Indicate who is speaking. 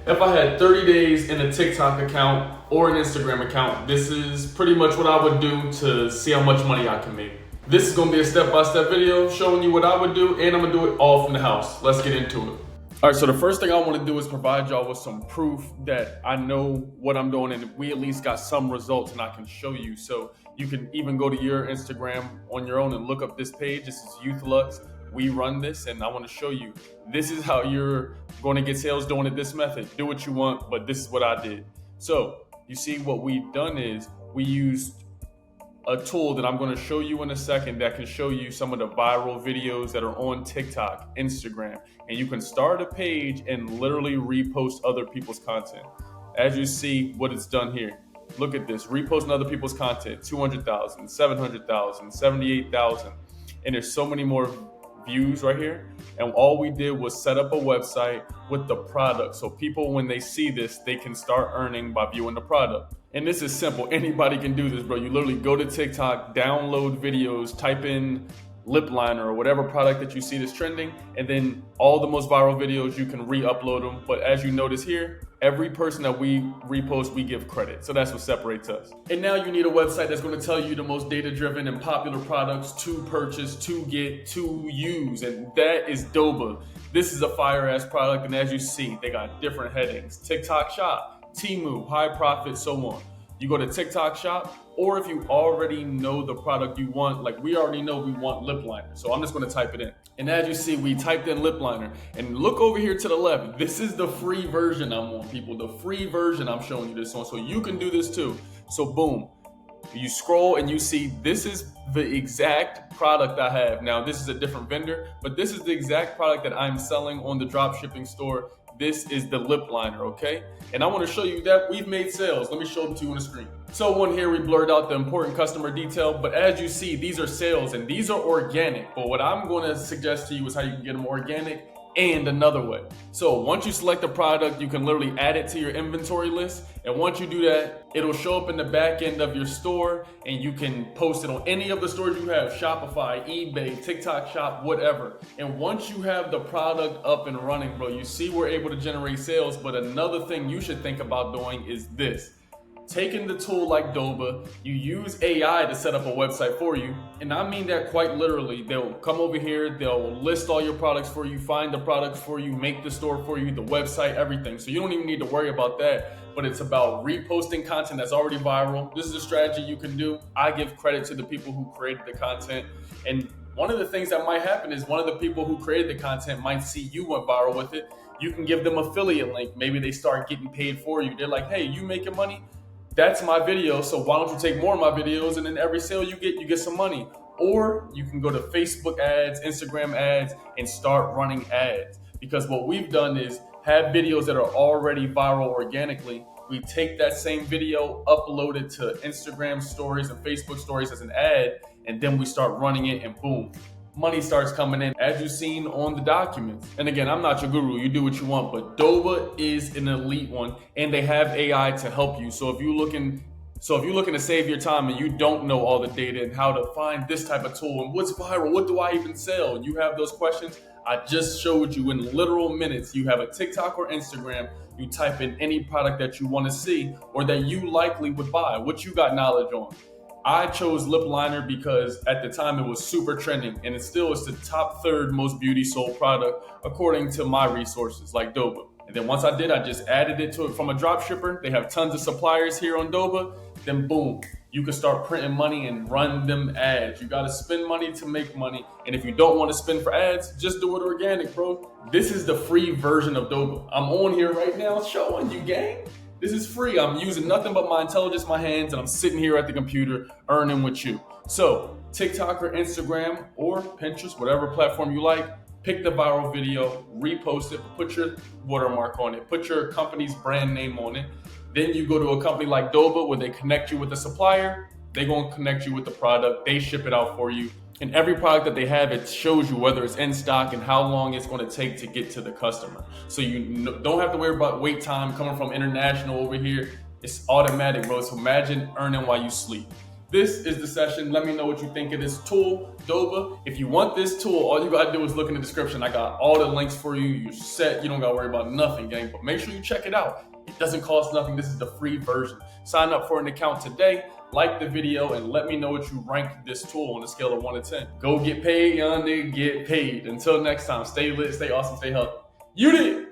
Speaker 1: if I had 30 days in a TikTok account or an Instagram account, this is pretty much what I would do to see how much money I can make. This is gonna be a step-by-step video showing you what I would do, and I'm gonna do it all from the house. Let's get into it. All right, so the first thing I wanna do is provide y'all with some proof that I know what I'm doing and we at least got some results and I can show you. So you can even go to your Instagram on your own and look up this page. This is Youth Lux. We run this and I wanna show you, this is how you're gonna get sales doing it this method. Do what you want, but this is what I did. So you see what we've done is we used a tool that I'm going to show you in a second that can show you some of the viral videos that are on TikTok, Instagram, and you can start a page and literally repost other people's content. As you see what it's done here, look at this, reposting other people's content, 200,000, 700,000, 78,000, and there's so many more views right here. And all we did was set up a website with the product. So people, when they see this, they can start earning by viewing the product. And this is simple. Anybody can do this, bro. You literally go to TikTok, download videos, type in lip liner or whatever product that you see that's trending, and then all the most viral videos, you can re-upload them. But as you notice here, every person that we repost, we give credit. So that's what separates us. And now you need a website that's going to tell you the most data-driven and popular products to purchase, to get, to use, and that is Doba. This is a fire-ass product, and as you see, they got different headings. TikTok Shop, Temu, high profit, so on. You go to TikTok Shop, or if you already know the product you want, like we already know we want lip liner. So I'm just gonna type it in. And as you see, we typed in lip liner. And look over here to the left. This is the free version I'm on, people. The free version I'm showing you this on. So you can do this too. So boom, you scroll and you see this is the exact product I have. Now this is a different vendor, but this is the exact product that I'm selling on the dropshipping store. This is the lip liner, okay? And I want to show you that we've made sales. Let me show them to you on the screen. So one here, we blurred out the important customer detail, but as you see, these are sales and these are organic. But what I'm going to suggest to you is how you can get them organic and another way. So once you select the product, you can literally add it to your inventory list. And once you do that, it'll show up in the back end of your store and you can post it on any of the stores you have, Shopify, eBay, TikTok Shop, whatever. And once you have the product up and running, bro, you see we're able to generate sales. But another thing you should think about doing is this. Taking the tool like Doba, you use AI to set up a website for you. And I mean that quite literally. They'll come over here, they'll list all your products for you, find the products for you, make the store for you, the website, everything. So you don't even need to worry about that. But it's about reposting content that's already viral. This is a strategy you can do. I give credit to the people who created the content. And one of the things that might happen is one of the people who created the content might see you went viral with it. You can give them an affiliate link. Maybe they start getting paid for you. They're like, hey, you making money? That's my video, so why don't you take more of my videos, and then every sale you get some money. Or you can go to Facebook ads, Instagram ads, and start running ads. Because what we've done is have videos that are already viral organically. We take that same video, upload it to Instagram stories and Facebook stories as an ad, and then we start running it, and boom, money starts coming in, as you've seen on the documents. And again, I'm not your guru, you do what you want, but Doba is an elite one, and they have AI to help you. So if you're looking to save your time and you don't know all the data and how to find this type of tool and what's viral, what do I even sell, and you have those questions, I just showed you in literal minutes. You have a TikTok or Instagram, you type in any product that you want to see or that you likely would buy, what you got knowledge on. I chose lip liner because at the time it was super trending, and it still is the top third most beauty sold product according to my resources like Doba. And then once I did, I just added it to it from a drop shipper. They have tons of suppliers here on Doba. Then boom, you can start printing money and run them ads. You gotta spend money to make money. And if you don't want to spend for ads, just do it organic, bro. This is the free version of Doba. I'm on here right now showing you, gang. This is free. I'm using nothing but my intelligence, my hands, and I'm sitting here at the computer earning with you. So TikTok or Instagram or Pinterest, whatever platform you like, pick the viral video, repost it, put your watermark on it, put your company's brand name on it. Then you go to a company like Doba where they connect you with the supplier. They're going to connect you with the product. They ship it out for you. And every product that they have, it shows you whether it's in stock and how long it's going to take to get to the customer. So you don't have to worry about wait time coming from international over here. It's automatic, bro. So imagine earning while you sleep. This is the session. Let me know what you think of this tool, Doba. If you want this tool, all you gotta do is look in the description. I got all the links for you. You're set. You don't gotta worry about nothing, gang. But make sure you check it out. It doesn't cost nothing. This is the free version. Sign up for an account today, like the video, and let me know what you rank this tool on a scale of 1 to 10. Go get paid, young nigga, get paid. Until next time, stay lit, stay awesome, stay healthy. You did.